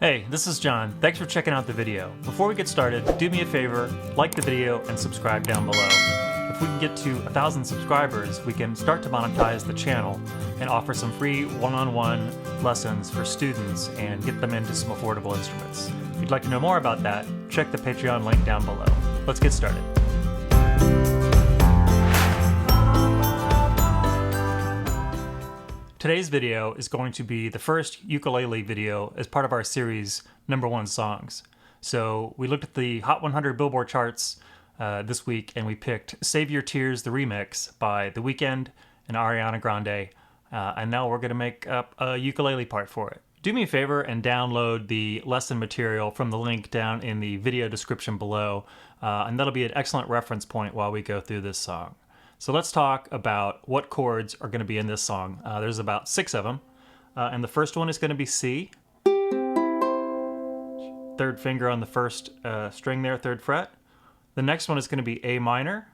Hey, this is John. Thanks for checking out the video. Before we get started, do me a favor, like the video and subscribe down below. If we can get to 1,000 subscribers, we can start to monetize the channel and offer some free one-on-one lessons for students and get them into some affordable instruments. If you'd like to know more about that, check the Patreon link down below. Let's get started. Today's video is going to be the first ukulele video as part of our series #1 songs. So we looked at the Hot 100 Billboard charts this week and we picked Save Your Tears, the remix by The Weeknd and Ariana Grande. And now we're going to make up a ukulele part for it. Do me a favor and download the lesson material from the link down in the video description below. And that'll be an excellent reference point while we go through this song. So let's talk about what chords are going to be in this song. There's about 6 of them. And the first one is going to be C. Third finger on the first string there, 3rd fret. The next one is going to be A minor.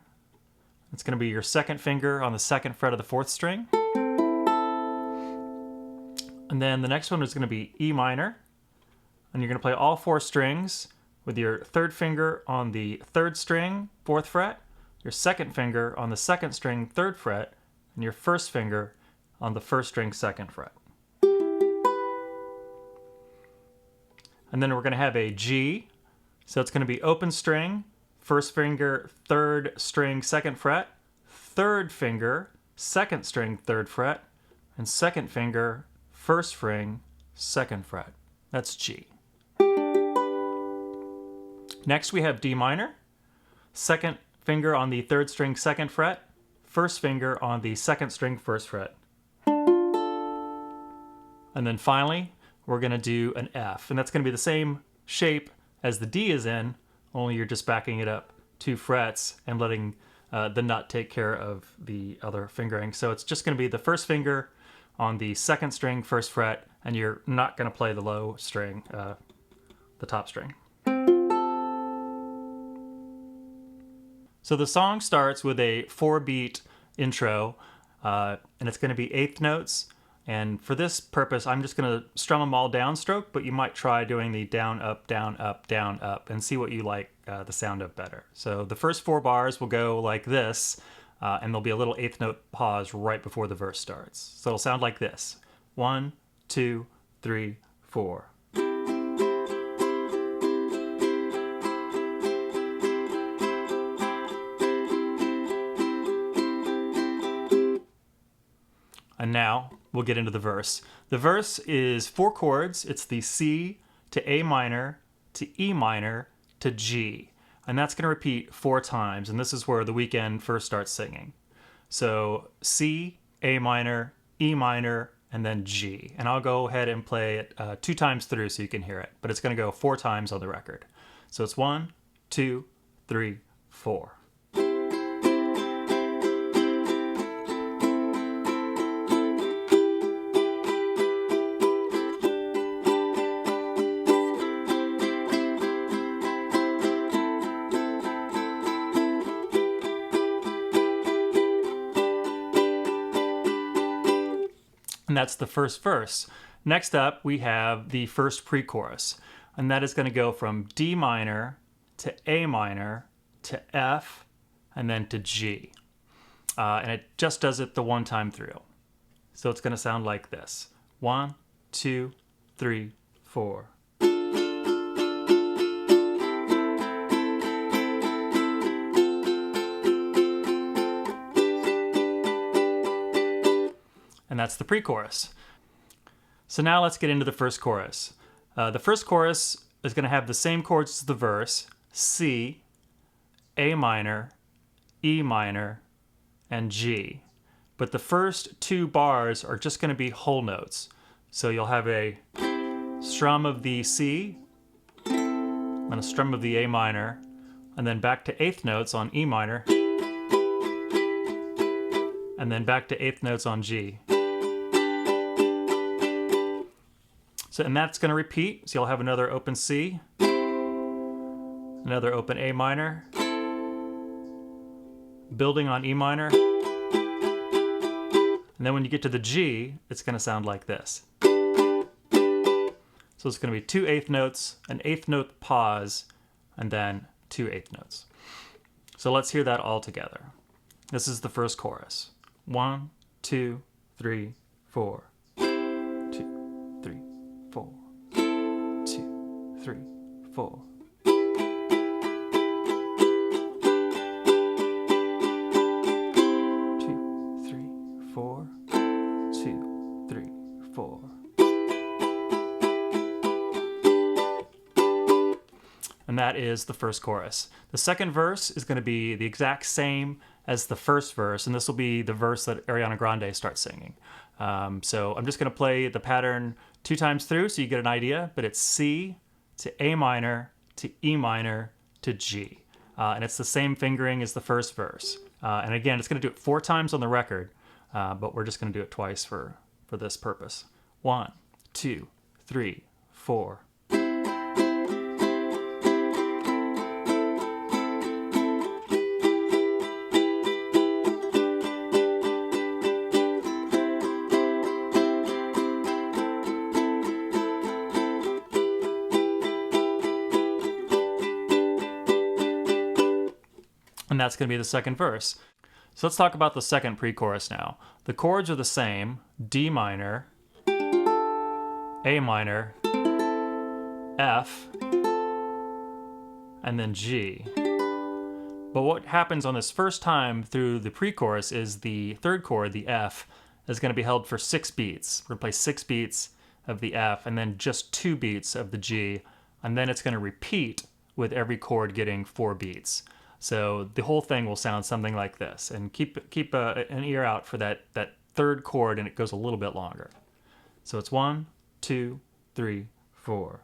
It's going to be your 2nd finger on the 2nd fret of the 4th string. And then the next one is going to be E minor. And you're going to play all 4 strings with your 3rd finger on the 3rd string, 4th fret. Your 2nd finger on the 2nd string, 3rd fret, and your 1st finger on the 1st string, 2nd fret. And then we're going to have a G, so it's going to be open string, 1st finger, 3rd string, 2nd fret, 3rd finger, 2nd string, 3rd fret, and 2nd finger, 1st string, 2nd fret. That's G. Next we have D minor, 2nd finger on the 3rd string, 2nd fret, 1st finger on the 2nd string, 1st fret. And then finally, we're going to do an F, and that's going to be the same shape as the D is in, only you're just backing it up 2 frets and letting the nut take care of the other fingering. So it's just going to be the 1st finger on the 2nd string, 1st fret, and you're not going to play the low string, the top string. So the song starts with a 4-beat intro, and it's going to be 8th notes. And for this purpose, I'm just going to strum them all downstroke, but you might try doing the down, up, down, up, down, up, and see what you like the sound of better. So the first 4 bars will go like this, and there'll be a little 8th note pause right before the verse starts. So it'll sound like this. 1, 2, 3, 4. And now we'll get into the verse. The verse is 4 chords. It's the C to A minor to E minor to G. And that's going to repeat 4 times. And this is where the Weeknd first starts singing. So C, A minor, E minor, and then G. And I'll go ahead and play it 2 times through so you can hear it. But it's going to go 4 times on the record. So it's 1, 2, 3, 4. And that's the first verse. Next up, we have the first pre-chorus, and that is going to go from D minor to A minor to F, and then to G. And it just does it the 1 time through. So it's going to sound like this. 1, 2, 3, 4. And that's the pre-chorus. So now let's get into the first chorus. The first chorus is going to have the same chords as the verse: C, A minor, E minor, and G. But the first 2 bars are just going to be whole notes. So you'll have a strum of the C, and a strum of the A minor, and then back to 8th notes on E minor, and then back to 8th notes on G. So, and that's going to repeat. So you'll have another open C, another open A minor, building on E minor, and then when you get to the G, it's going to sound like this. So it's going to be 2 eighth notes, an eighth note pause, and then 2 eighth notes. So let's hear that all together. This is the first chorus. 1, 2, 3, 4. 2, 3, 4. 2, 3, 4. And that is the first chorus. The second verse is going to be the exact same as the first verse, and this will be the verse that Ariana Grande starts singing. So I'm just going to play the pattern 2 times through so you get an idea, but it's C to A minor to E minor to G. And it's the same fingering as the first verse. And again, it's going to do it 4 times on the record, but we're just going to do it twice for this purpose. 1, 2, 3, 4. And that's going to be the second verse. So let's talk about the second pre-chorus now. The chords are the same: D minor, A minor, F, and then G. But what happens on this first time through the pre-chorus is the third chord, the F, is going to be held for 6 beats. We're going to play 6 beats of the F and then just 2 beats of the G, and then it's going to repeat with every chord getting 4 beats. So the whole thing will sound something like this. And keep an ear out for that third chord, and it goes a little bit longer. So it's 1, 2, 3, 4.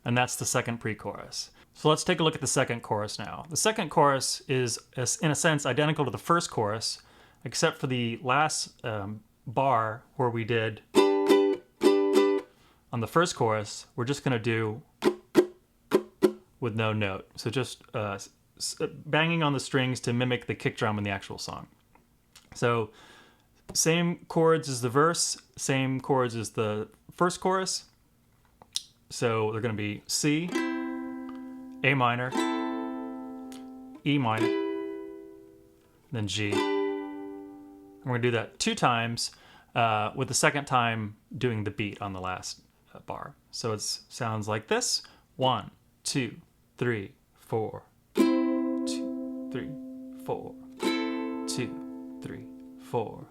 And that's the second pre-chorus. So let's take a look at the second chorus now. The second chorus is, in a sense, identical to the first chorus, except for the last bar where we did on the first chorus, we're just going to do with no note. So just banging on the strings to mimic the kick drum in the actual song. So same chords as the verse, same chords as the first chorus. So they're going to be C, A minor, E minor, then G. And we're going to do that 2 times, with the second time doing the beat on the last bar. So it sounds like this: 1, 2, 3, 4, 2, 3, 4, 2, 3, 4.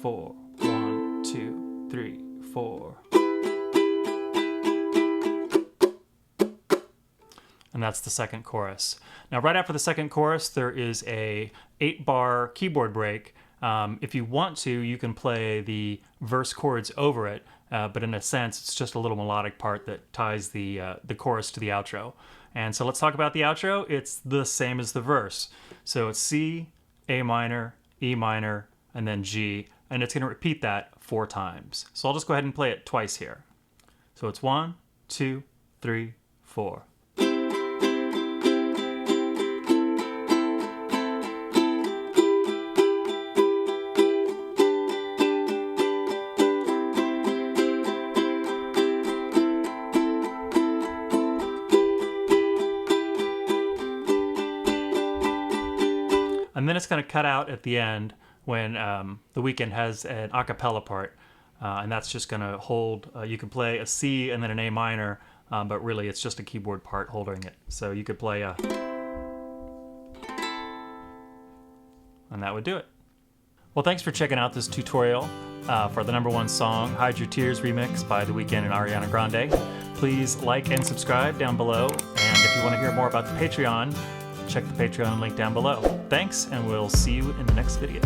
4. 1, 2, 3, 4. And that's the second chorus. Now, right after the second chorus, there is a 8-bar keyboard break. If you want to, you can play the verse chords over it, but in a sense, it's just a little melodic part that ties the chorus to the outro. And so let's talk about the outro. It's the same as the verse. So it's C, A minor, E minor, and then G. And it's going to repeat that 4 times. So I'll just go ahead and play it twice here. So it's 1, 2, 3, 4. And then it's going to cut out at the end when the Weeknd has an a cappella part, and that's just going to hold. You can play a C and then an A minor, but really it's just a keyboard part holding it. So you could play a, and that would do it. Well, thanks for checking out this tutorial for the #1 song, Hide Your Tears remix by The Weeknd and Ariana Grande. Please like and subscribe down below, and if you want to hear more about the Patreon, check the Patreon link down below. Thanks, and we'll see you in the next video.